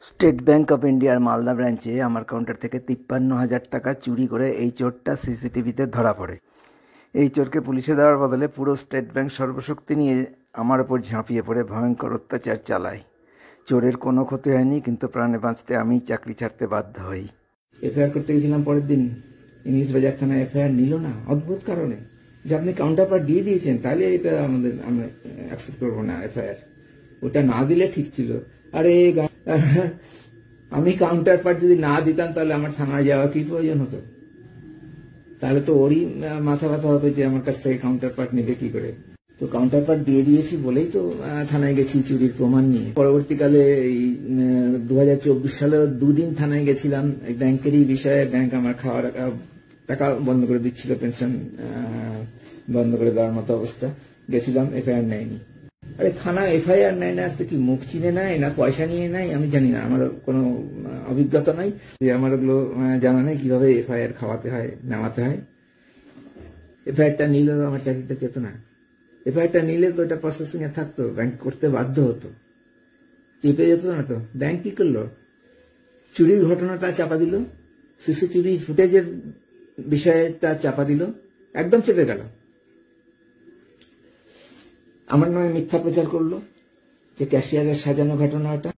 State bank of ইন্ডিয়ার মালদা ব্রাঞ্চে আমার কাউন্টার থেকে 53,000 টাকা চুরি করে এই চোরটা সিসিটিভিতে ধরা পড়ে। এই চোরকে পুলিশে দেওয়ার বদলে পুরো স্টেট ব্যাংক সর্বশক্তি নিয়ে আমার ওপর ঝাঁপিয়ে পড়ে ভয়ঙ্কর অত্যাচার চালায়। চোরের কোনো ক্ষতি হয়নি, কিন্তু প্রাণে বাঁচতে আমি চাকরি ছাড়তে বাধ্য হই। এফআইআর করতে গেছিলাম পরের দিন, ইংলিশ বাজার থানায় এফআইআর নিল না অদ্ভুত কারণে, যে আপনি কাউন্টার পার্ট দিয়ে দিয়েছেন, তাহলে এটা আমরা অ্যাকসেপ্ট করবো না এফআইআর। ওটা না দিলে ঠিক ছিল। আরে আমি কাউন্টার পার্ট যদি না দিতাম তাহলে আমার থানায় যাওয়া কি প্রয়োজন হতো? তাহলে তো ওরই মাথা ব্যথা হতো যে আমার কাছ থেকে কাউন্টার পার্ট নেবে কি করে। তো কাউন্টার পার্ট দিয়ে দিয়েছি বলেই তো থানায় গেছি চুরির প্রমাণ নিয়ে। পরবর্তীকালে এই 2024 সালে 2 দিন থানায় গেছিলাম ব্যাংকেরই বিষয়ে। ব্যাংক আমার খাওয়ার টাকা বন্ধ করে দিচ্ছিল, পেনশন বন্ধ করে দেওয়ার মতো অবস্থা। গেছিলাম, এফআইআর নেয়নি। আরে থানা এফআইআর নেয় না, আজকে কি মুখ চিনে নেয় না পয়সা নিয়ে নেয় আমি জানি না, আমার কোনো অভিজ্ঞতা নাই, যে আমার ওগুলো জানা নেই কিভাবে এফআইআর খাওয়াতে হয় নেওয়াতে হয়। এফআইআরটা নিলে আমার চাকরিটা যেত না। এফআইআরটা নিলে তো এটা প্রসেসিং এ থাকতো, ব্যাংক করতে বাধ্য হতো, চেপে যেত না। তো ব্যাংক কি করলো? চুরির ঘটনাটা চাপা দিল, সিসিটিভি ফুটেজের বিষয়টা চাপা দিল, একদম চেপে গেল। আমার নামে মিথ্যা প্রচার করলো যে ক্যাশিয়ারের সাজানো ঘটনা ওটা।